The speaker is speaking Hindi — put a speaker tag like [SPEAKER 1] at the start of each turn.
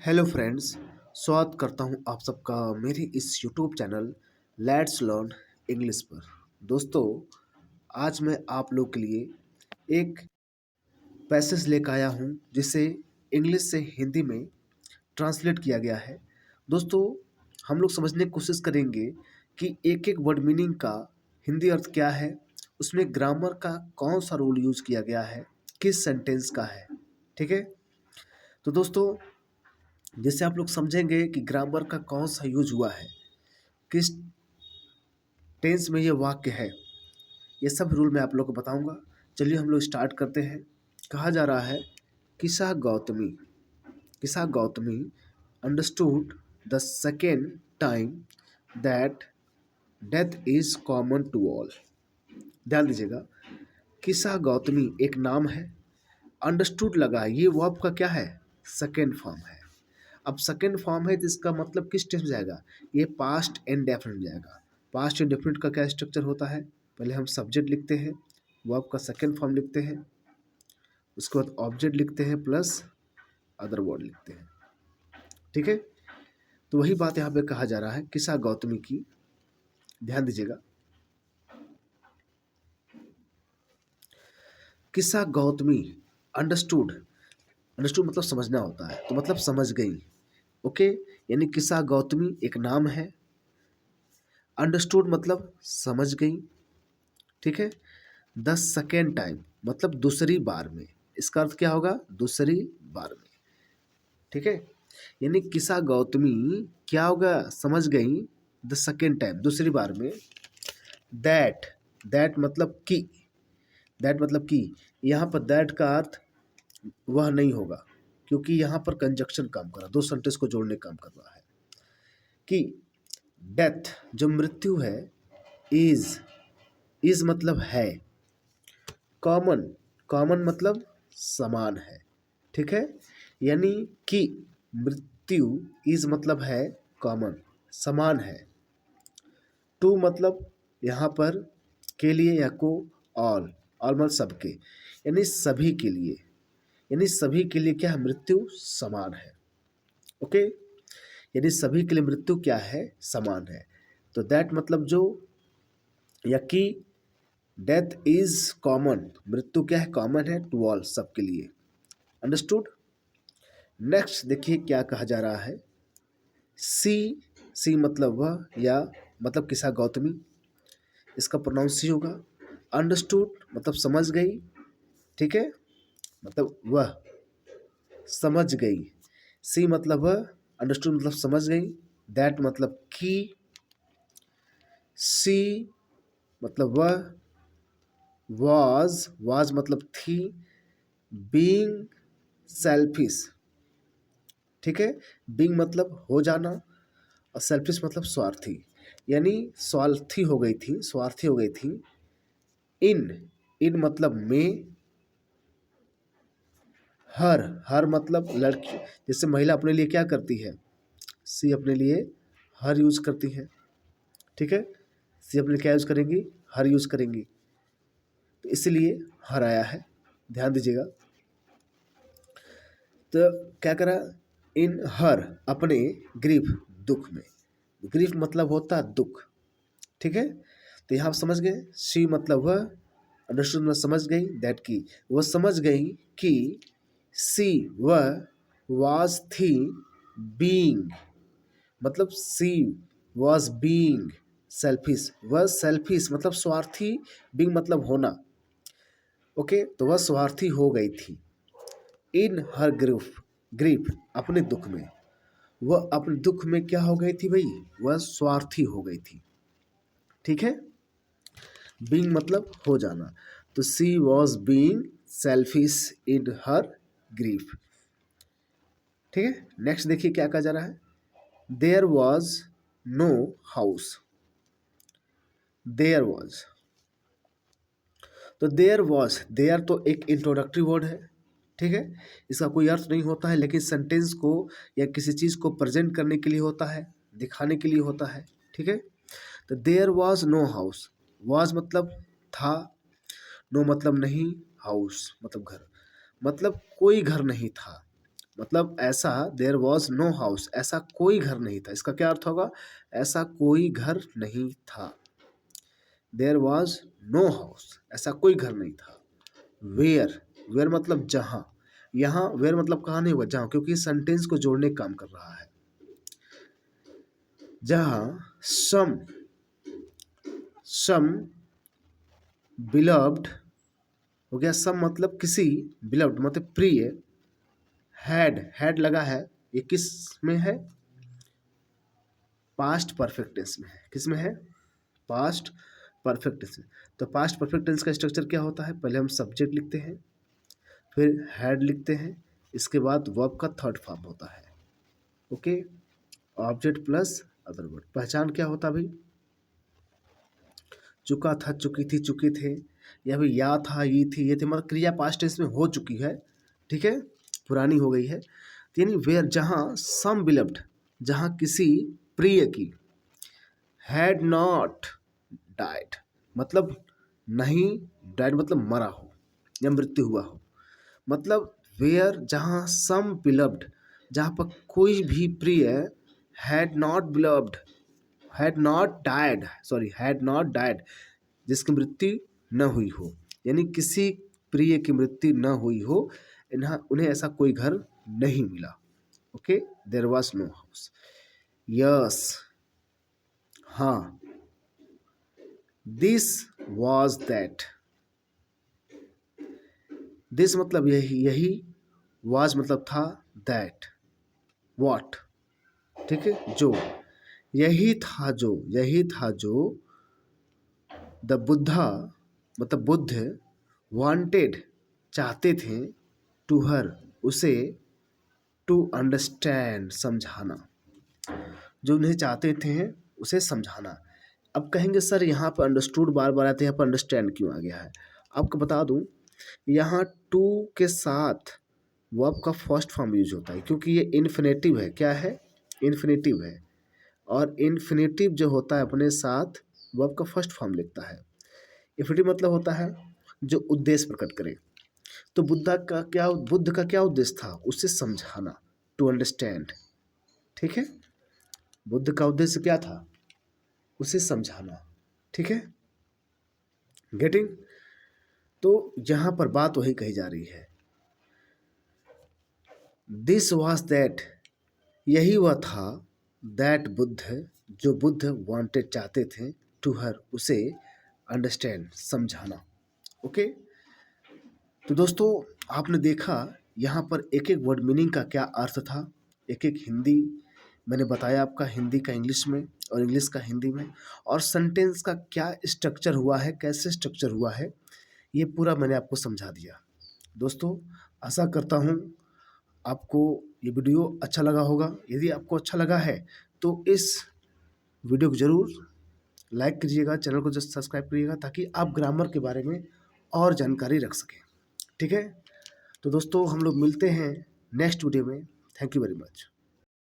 [SPEAKER 1] हेलो फ्रेंड्स, स्वागत करता हूं आप सबका मेरे इस YouTube channel let's learn English पर। दोस्तों, आज मैं आप लोग के लिए एक पैसेज लेकर आया हूं जिसे इंग्लिश से हिंदी में ट्रांसलेट किया गया है। दोस्तों, हम लोग समझने की कोशिश करेंगे कि एक एक वर्ड मीनिंग का हिंदी अर्थ क्या है, उसमें ग्रामर का कौन सा रूल यूज किया गया है, किस सेंटेंस का है। ठीक है, तो दोस्तों, जिससे आप लोग समझेंगे कि ग्रामर का कौन सा यूज हुआ है, किस टेंस में ये वाक्य है, ये सब रूल मैं आप लोग को बताऊंगा। चलिए हम लोग स्टार्ट करते हैं। कहा जा रहा है, Kisa Gotami understood the second time that death is common to all. ध्यान दीजिएगा, किसा गौतमी एक नाम है, अंडरस्टूड लगा है, ये वर्ब का क्या है, सेकेंड फॉर्म है। अब सेकेंड फॉर्म है तो इसका मतलब किस टेंस में जाएगा, ये पास्ट इंडेफिनिट में जाएगा। पास्ट इंडेफिनिट का क्या स्ट्रक्चर होता है, पहले हम सब्जेक्ट लिखते हैं, वर्ब का सेकेंड फॉर्म लिखते हैं, उसके बाद ऑब्जेक्ट लिखते हैं प्लस अदर वर्ड लिखते हैं। ठीक है, तो वही बात यहाँ पे कहा जा रहा है किसा गौतमी की। ध्यान दीजिएगा, किसा गौतमी अंडरस्टूड, अंडरस्टूड मतलब समझना होता है, तो मतलब समझ गई। ओके, यानी किसा गौतमी एक नाम है, अंडरस्टूड मतलब समझ गई। ठीक है, द सेकेंड टाइम मतलब दूसरी बार में, इसका अर्थ क्या होगा, दूसरी बार में। ठीक है, यानी किसा गौतमी क्या होगा, समझ गई, द सेकेंड टाइम दूसरी बार में, दैट दैट मतलब कि, दैट मतलब कि, यहाँ पर दैट का अर्थ वह नहीं होगा, क्योंकि यहाँ पर कंजक्शन काम कर रहा है, दो सेंटेंस को जोड़ने काम कर रहा है। कि डेथ जो मृत्यु है, इज मतलब है, कॉमन कॉमन मतलब समान है। ठीक है, यानी कि मृत्यु इज मतलब है कॉमन, समान है। टू मतलब यहाँ पर के लिए या को, ऑल मतलब सबके, यानी सभी के लिए, यानी सभी के लिए क्या है, मृत्यु समान है। ओके, यानी सभी के लिए मृत्यु क्या है, समान है। तो दैट मतलब जो, या कि डेथ इज कॉमन, मृत्यु क्या है, कॉमन है, टू ऑल सबके लिए। अंडरस्टूड। नेक्स्ट देखिए क्या कहा जा रहा है, सी मतलब वह, या मतलब किसा गौतमी, इसका प्रोनाउंस सी होगा। अंडरस्टूड मतलब समझ गई। ठीक है, मतलब वह समझ गई, सी मतलब वह, अंडरस्टूड मतलब समझ गई, दैट मतलब कि, सी मतलब वह, वाज मतलब थी, बीइंग सेल्फिश। ठीक है, बीइंग मतलब हो जाना, और सेल्फिश मतलब स्वार्थी, यानी स्वार्थी हो गई थी। इन मतलब में, हर मतलब लड़की, जैसे महिला अपने लिए क्या करती है, सी अपने लिए हर यूज करती है। ठीक है, सी अपने क्या यूज करेंगी, हर यूज करेंगी, तो इसलिए हर आया है। ध्यान दीजिएगा, तो क्या करा, इन हर अपने, ग्रीफ दुख में, ग्रीफ मतलब होता है दुख। ठीक है, तो यहाँ आप समझ गए, शी मतलब वह, अंडरस्टूड मतलब समझ गई, दैट की वह समझ गई कि, सी वह, वाज थी, बीइंग मतलब सी वाज बीइंग सेल्फिश, वह सेल्फिश मतलब स्वार्थी, बीइंग मतलब होना। ओके, तो वह स्वार्थी हो गई थी। इन हर ग्रीफ अपने दुख में, वह अपने दुख में क्या हो गई थी भाई, वह स्वार्थी हो गई थी। ठीक है, बीइंग मतलब हो जाना, तो she was being selfish in her grief. ठीक है, नेक्स्ट देखिए क्या कहा जा रहा है, there was no house. There was, तो देयर तो एक इंट्रोडक्टरी वर्ड है। ठीक है, इसका कोई अर्थ नहीं होता है, लेकिन सेंटेंस को या किसी चीज़ को प्रेजेंट करने के लिए होता है, दिखाने के लिए होता है। ठीक है, तो there was no house, was मतलब था, नो मतलब नहीं, हाउस मतलब घर, मतलब कोई घर नहीं था। मतलब ऐसा, देयर वॉज नो हाउस, ऐसा कोई घर नहीं था। इसका क्या अर्थ होगा? ऐसा कोई घर नहीं था। देयर वॉज नो हाउस, ऐसा कोई घर नहीं था। वेयर, वेयर मतलब जहाँ, यहाँ वेयर मतलब कहाँ नहीं हुआ, जहाँ, क्योंकि सेंटेंस को जोड़ने का काम कर रहा है। जहाँ सम बिलव्ड हो गया, सम मतलब किसी, बिलव्ड मतलब प्रिय, हैड लगा है, ये किस में है? पास्ट परफेक्ट टेंस में है। किस में है? पास्ट परफेक्ट टेंस में। तो पास्ट परफेक्ट टेंस का स्ट्रक्चर क्या होता है? पहले हम सब्जेक्ट लिखते हैं, फिर हैड लिखते हैं, इसके बाद वर्ब का थर्ड फॉर्म होता है। Okay, object plus other word. पहचान क्या होता भाई? चुका था, चुकी थी, चुके थे, या भाई या था, ये थी, ये थे, मतलब क्रिया पास्ट टेंस में हो चुकी है, ठीक है, पुरानी हो गई है। तो यानी वेयर, जहाँ सम बिलव्ड, जहाँ किसी प्रिय की, हैड नॉट डाइड मतलब नहीं, डाइड मतलब मरा हो या मृत्यु हुआ हो। मतलब वेयर, जहाँ सम बिलव्ड, जहाँ पर कोई भी प्रिय, had not beloved, had not died, had not died, जिसकी मृत्यु न हुई हो, यानी किसी प्रिय की मृत्यु न हुई हो, उन्हें ऐसा कोई घर नहीं मिला। Okay, there was no house. Yes, हाँ, दिस वॉज दैट, दिस मतलब यही, वॉज मतलब था, दैट वॉट, ठीक है, जो, यही था जो द बुद्धा मतलब बुद्ध, वांटेड चाहते थे, टू हर उसे, टू अंडरस्टैंड समझाना, जो उन्हें चाहते थे उसे समझाना। अब कहेंगे सर यहाँ पर अंडरस्टूड बार बार आते हैं, यहाँ पर अंडरस्टैंड क्यों आ गया है? आपको बता दूं, यहाँ टू के साथ वर्ब का फर्स्ट फॉर्म यूज होता है, क्योंकि ये इन्फिनेटिव है। क्या है? इन्फिनेटिव है, और इन्फिनेटिव जो होता है अपने साथ वर्ब का फर्स्ट फॉर्म लिखता है। इन्फिनेटिव मतलब होता है जो उद्देश्य प्रकट करे। तो बुद्ध का क्या उद्देश्य था? उसे समझाना, टू अंडरस्टैंड, ठीक है। बुद्ध का उद्देश्य क्या था? उसे समझाना, ठीक है, गेटिंग। तो यहां पर बात वही कही जा रही है, दिस वॉज दैट, यही वह था, दैट बुद्ध, जो बुद्ध वांटेड चाहते थे, टू हर उसे, अंडरस्टैंड समझाना। ओके, तो दोस्तों आपने देखा यहाँ पर एक एक वर्ड मीनिंग का क्या अर्थ था, एक एक हिंदी मैंने बताया आपका, हिंदी का इंग्लिश में और इंग्लिश का हिंदी में, और सेंटेंस का क्या स्ट्रक्चर हुआ है, कैसे स्ट्रक्चर हुआ है, ये पूरा मैंने आपको समझा दिया। दोस्तों आशा करता हूँ आपको ये वीडियो अच्छा लगा होगा। यदि आपको अच्छा लगा है तो इस वीडियो को ज़रूर लाइक कीजिएगा, चैनल को जस्ट सब्सक्राइब करिएगा, ताकि आप ग्रामर के बारे में और जानकारी रख सकें, ठीक है। तो दोस्तों हम लोग मिलते हैं नेक्स्ट वीडियो में। Thank you very much.